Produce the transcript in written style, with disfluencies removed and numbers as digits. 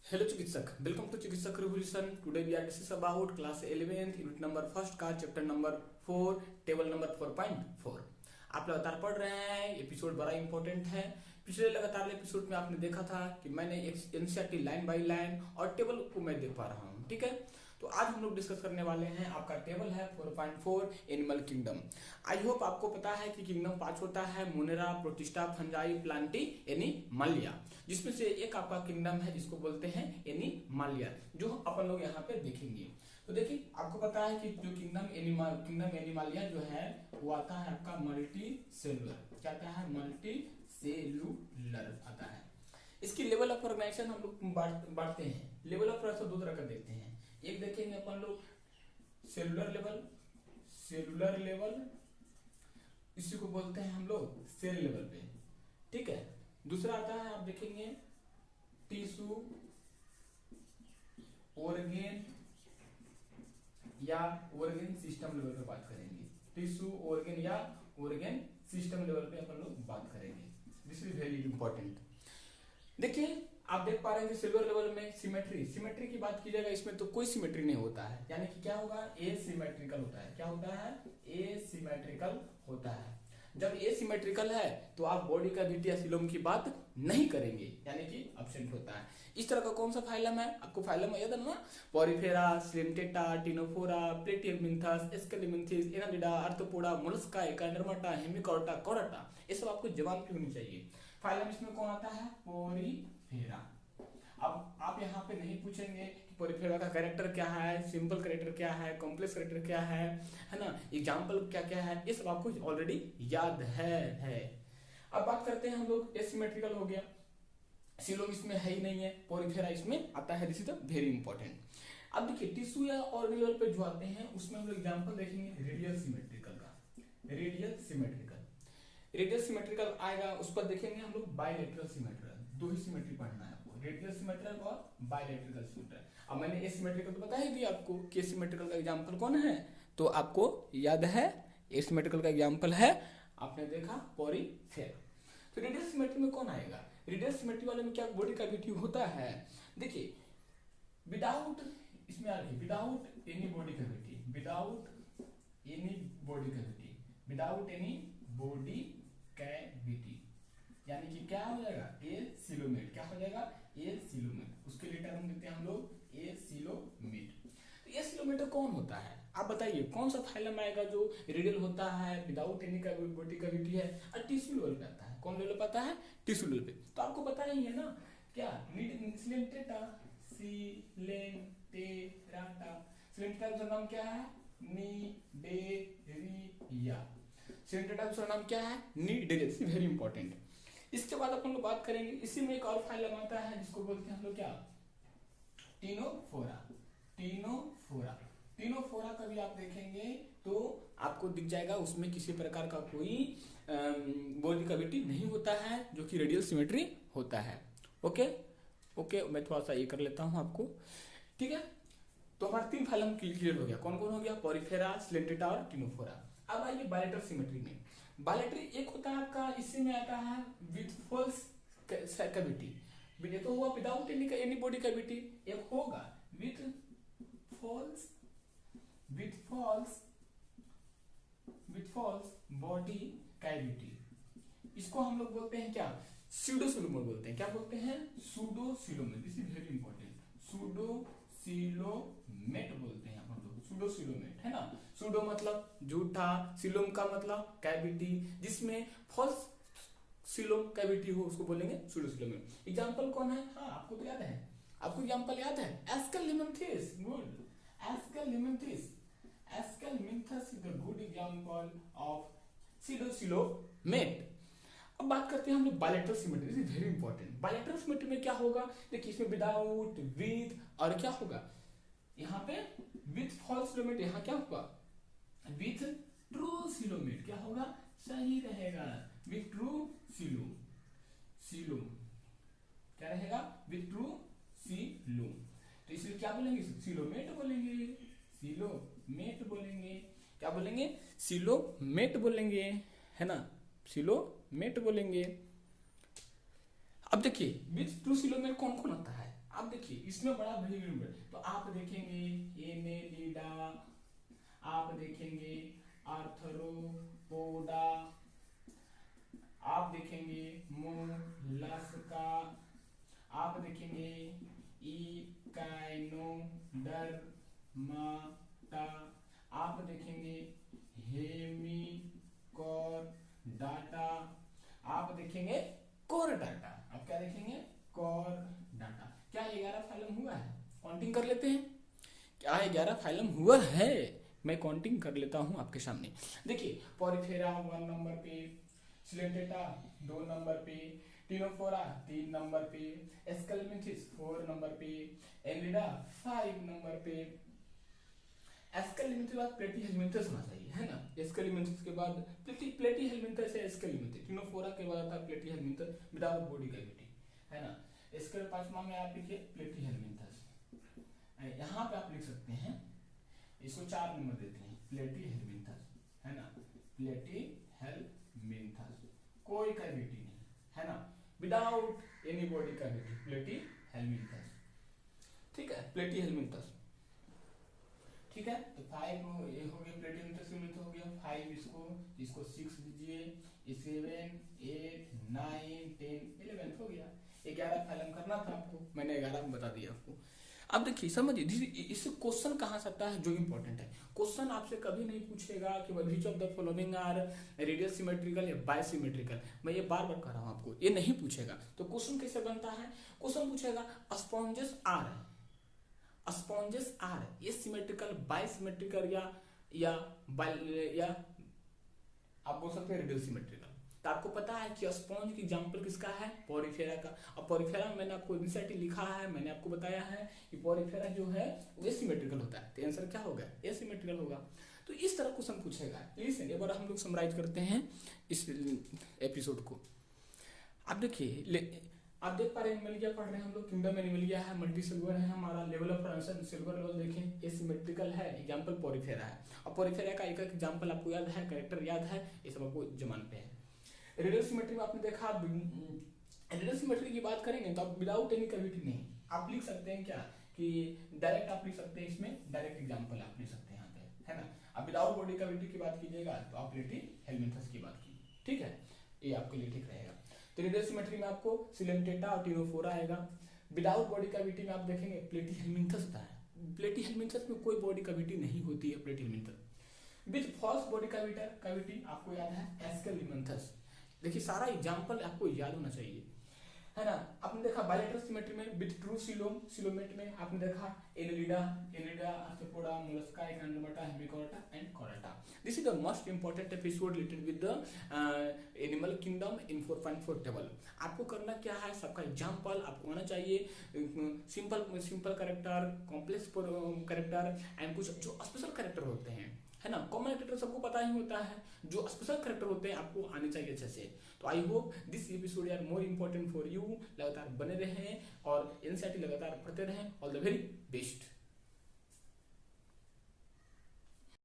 Hello Chikitsak, welcome to Chikitsak revolution. Today we are discuss about class 11th unit number first का chapter number 4 table number 4.4। आप लगातार पढ़ रहे हैं, एपिसोड बड़ा इंपॉर्टेंट है। पिछले लगातार एपिसोड में आपने देखा था कि मैंने एक एनसीईआरटी लाइन बाय लाइन और टेबल को मैं देख पा रहा हूँ, ठीक है। तो आज हम लोग डिस्कस करने वाले हैं, आपका टेबल है 4.4 एनिमल किंगडम। आई होप आपको पता है कि किंगडम 5 होता है, Monera, protista, fungi, Plantae, Animalia, जिसमें से एक आपका किंगडम है जिसको बोलते हैं एनिमालिया, जो अपन लोग यहाँ पे देखेंगे। तो देखिए, आपको पता है कि जो किंगडम एनिमालिया जो है वो आता है आपका मल्टी सेलुलर। क्या आता है? मल्टी सेलुलर आता है। इसकी लेवल ऑफ ऑर्गेनाइजेशन हम लोग बांटते हैं। लेवल ऑफ ऑर्गेनाइजेशन दो तरह का देखते हैं। एक देखेंगे अपन लोग सेलुलर लेवल, इसी को बोलते हैं हम लोग सेल लेवल पे, ठीक है। दूसरा आता है, आप देखेंगे टिश्यू ऑर्गेन या ऑर्गेन सिस्टम लेवल पे बात करेंगे। टिश्यू ऑर्गेन या ऑर्गेन सिस्टम लेवल पे अपन लोग बात करेंगे। This is very important. देखिए, आप देख पा रहे हैं कि सिल्वर लेवल में सिमेट्री की बात की जाएगा, इसमें तो कोई सिमेट्री नहीं होता है, यानी कि क्या होगा? एसिमेट्रिकल होता है। क्या होता है? एसिमेट्रिकल होता है। जब एसिमेट्रिकल है तो आप बॉडी कैविटी या सिलोम की बात नहीं करेंगे, यानी कि एब्सेंट होता है। इस तरह का कौन सा फाइलम है? आपको फाइलम याद है ना? Porifera, Coelenterata, Ctenophora, Platyhelminthes, Aschelminthes, Annelida, Arthropoda, Mollusca, Echinodermata, Hemichordata, Chordata, ये सब आपको जवान की होनी चाहिए। फाइलम इसमें कौन आता है? पॉरीफेरा। अब आप यहाँ पे नहीं पूछेंगे कि पॉरीफेरा का कैरेक्टर क्या है, सिंपल कैरेक्टर क्या है, कॉम्प्लेक्स कैरेक्टर क्या है ना, एग्जाम्पल क्या क्या है, ये सब आपको ऑलरेडी याद है। अब बात करते हैं हम लोग, एसिमेट्रिकल हो गया, सिलोम इसमें है ही नहीं है, पॉरीफेरा इसमें आता है। This is very important. अब देखिए, टिश्यू या ऑर्गन लेवल पे जो आते हैं उसमें हम लोग एग्जाम्पल देखेंगे रेडियल सिमेट्रिकल का। रेडियल सिमेट्रिकल आएगा, उस पर देखेंगे हम लोग बायलैटरल सिमेट्रिकल। दो ही सिमेट्री पढ़ना है आपको, रेडियल सिमेट्रिकल और बायलैटरल सिमेट्रिकल। अब मैंने एसिमेट्रिकल तो बता ही दिया आपको कि एसिमेट्रिकल का एग्जांपल कौन है, तो आपको याद है एसिमेट्रिकल का एग्जांपल है, आपने देखा पॉरीफेरा। तो रेडियल सिमेट्री में कौन आएगा? रेडियल सिमेट्री वाले में क्या बॉडी कैविटी होता है? देखिए, विदाउट इसमें आ रही विदाउट एनी बॉडी कैविटी, यानी कि क्या हो जाएगा? ए सिलोमेट। क्या हो जाएगा? ए सिलोमेट। उसके लिए टर्म देते हैं हम लोग ए सिलोमेट। तो ए सिलोमेट कौन होता है? आप बताइए, कौन सा फाइलम आएगा जो रेडियल होता है, विदाउट एनी बॉडी कैविटी है और टिश्यू लेवल पे आता है? कौन लेवल पे आता है? टिश्यू लेवल पे। तो आपको पता ही है ना, क्या सिलेंटेटा का नाम क्या है? निडेरिया। सिलेंटेटा का नाम क्या है? निडेरिया। Very important. इसके बाद अपन लोग बात करेंगे, इसी में एक और फाइलम आता है जिसको बोलते हैं हम लोग क्या? टिनोफोरा का भी आप देखेंगे तो आपको दिख जाएगा, उसमें किसी प्रकार का कोई बॉडी कैविटी नहीं होता है, जो कि रेडियल सिमेट्री होता है। ओके, मैं थोड़ा सा ये कर लेता हूं आपको, ठीक है। तो हमारा 3 फाइलम क्लियर हो गया। कौन कौन हो गया? पॉरीफेरा, स्लेंटेटा और टिनोफोरा। अब आइए बायलैटरल सिमेट्री में। बायलैटरल एक होता है आपका, इससे में आता है विथ फॉल्स कैविटी। ये तो हुआ विदाउट एनी बॉडी कैविटी। एक होगा विथ फॉल्स बॉडी कैविटी। इसको हम लोग बोलते हैं क्या? सूडोसिलोमेट बोलते हैं। क्या बोलते हैं? Pseudocoelomate. This is very important. Pseudocoelomate बोलते हैं हम लोग, सूडोसिलोमेट, है ना। सूडो मतलब झूठा, सिलोम का मतलब कैविटी, जिसमें फॉल्स सिलोम कैविटी हो उसको बोलेंगे सूडोसिलोमेट। एग्जांपल कौन है? हाँ, आपको तो याद है, आपको एग्जांपल याद है? Aschelminthes. Good. Aschelminthes is the good example of pseudocoelomate. अब बात करते हैं हम लोग bilateral symmetry. This is very important. Bilateral symmetry में क्या होगा? देखिए, इसमें विदाउट, विथ और क्या होगा? यहाँ पे विथ फॉल्स सिलोमेट, यहाँ क्या होगा? With true coelomate. क्या होगा? सही रहेगा, विथ ट्रू सिलोम। क्या रहेगा? With true coelom. तो इसलिए क्या बोलेंगे? सिलोमेट बोलेंगे। क्या बोलेंगे? सिलोमेट बोलेंगे, है ना, सिलोमेट बोलेंगे। अब देखिए, विथ ट्रू सिलोमेट कौन कौन आता है? अब देखिए इसमें बड़ा वेरी तो आप देखेंगे एनेलिडा, आप देखेंगे आर्थ्रोपोडा, आप देखेंगे मोलस्का, आप देखेंगे इकाइनोडर्माटा, आप देखेंगे हेमिकोर्डाटा, आप देखेंगे कोर्डाटा। आप क्या देखेंगे? कोर्डाटा। क्या 11 फाइलम हुआ है? काउंटिंग कर लेते हैं। क्या 11 फाइलम हुआ है? मैं काउंटिंग कर लेता हूं आपके सामने। देखिए पोरिफेरा 1 नंबर पे, सिलेंटेटा 2 नंबर पे, टिनोफोरा 3 नंबर पे, एस्केलमेंथिस 4 नंबर पे, एनिलिडा 5 नंबर पे। एस्केलमेंथिस के बाद प्लेटीहेलमिन्थस होना चाहिए, है ना। एस्केलमेंथिस के बाद प्लेटीहेलमिन्थस है एस्केलमेंथिस। टिनोफोरा के बाद आता है प्लेटीहेलमिन्थस विदाउट बॉडी कैविटी, है ना। इसके 5वां में आप लिखिए प्लेटीहेलमिन्थस। यहाँ पे आप लिख सकते हैं, इसको 4 नंबर देते हैं, प्लेटीहेलमिन्थस, है ना। प्लेटीहेलमिन्थस, कोई कैविटी नहीं, है ना, विदाउट एनी बॉडी कैविटी, प्लेटीहेलमिन्थस। ठीक है, प्लेटीहेलमिन्थस। ठीक है, तो 5 ये हो गया प्लेटीहेलमिन्थस हो गया 5। इसको 6 दीजिए, 7 8 9 10 11 हो गया। 11 फाइलम करना था आपको, मैंने 11 में बता दिया आपको। अब देखिए समझिए, इससे क्वेश्चन कहाँ से आता है जो इंपॉर्टेंट है। क्वेश्चन आपसे कभी नहीं पूछेगा कि which of the following are radial symmetrical या बायसिमेट्रिकल। मैं ये बार बार कह रहा हूँ आपको, ये नहीं पूछेगा। तो क्वेश्चन कैसे बनता है? क्वेश्चन पूछेगा स्पॉन्जेस आर है, स्पॉन्जेस आर ये सिमेट्रिकल, बायसिमेट्रिकल या आप बोल सकते हैं रेडियल सिमेट्रिकल। तो आपको पता है कि स्पॉन्ज की एग्जांपल किसका है? पोरिफेरा का। अब पोरिफेरा में मैंने आपको इनिशियली लिखा है, मैंने आपको बताया है कि पोरिफेरा जो है वो एसिमेट्रिकल होता है। तो आंसर क्या होगा? एसिमेट्रिकल होगा। तो इस तरह क्वेश्चन पूछेगा। लिसन, एक बार हम लोग समराइज करते हैं इस एपिसोड को। आप देखिए, आप देख पा रहे हैं एनिमलिया पढ़ रहे हैं हम लोग, किंगडम एनिमलिया है, मल्टी सेलुलर है हमारा। Level of transition silver level देखें, एसिमेट्रिकल है, एग्जांपल पोरिफेरा है। और पोरिफेरा का एक एग्जांपल आपको याद है, कैरेक्टर याद है, ये सब आपको जमान पे है। रेडियल सिमेट्री में आपने देखा, रेडियल सिमेट्री की बात करेंगे तो आप विदाउट एनी कैविटी नहीं, आप लिख सकते हैं क्या कि डायरेक्ट आप लिख सकते हैं, इसमें डायरेक्ट एग्जांपल आप लिख सकते हैं यहाँ पे, है ना। अब विदाउट बॉडी कैविटी की बात कीजिएगा तो आप प्लेटीहेलमिन्थस की बात कीजिए, ठीक है, ये आपके लिए ठीक रहेगा। तो रेडियल सिमेट्री में आपको सिलेंटेटा और टिनोफोरा आएगा। विदाउट बॉडी कैविटी में आप देखेंगे प्लेटीहेलमिन्थस होता है। प्लेटीहेलमिन्थस में कोई बॉडी कैविटी नहीं होती है प्लेटीहेलमिन्थस। विद फॉल्स बॉडी कैविटी आपको याद है एस्केलमेंथस। देखिए सारा एग्जांपल आपको याद होना चाहिए, है ना। आपने देखा बायलेटरल सिमेट्री में विद ट्रू सिलोमेट में आपने देखा Annelida, Arthropoda, Mollusca, Echinodermata, Hemichordata and Chordata. This is the most important episode related with the animal kingdom in 4.4 table. आपको करना क्या है, सबका एग्जांपल आपको होना चाहिए, simple character, complex character and कुछ जो स्पेशल कैरेक्टर होते हैं, है ना। कॉमन कैरेक्टर सबको पता ही होता है, जो स्पेशल कैरेक्टर होते हैं आपको आने चाहिए अच्छे से। तो I hope this episode are more important for you. लगातार बने रहें और एनसीईआरटी लगातार पढ़ते रहें। All the very best.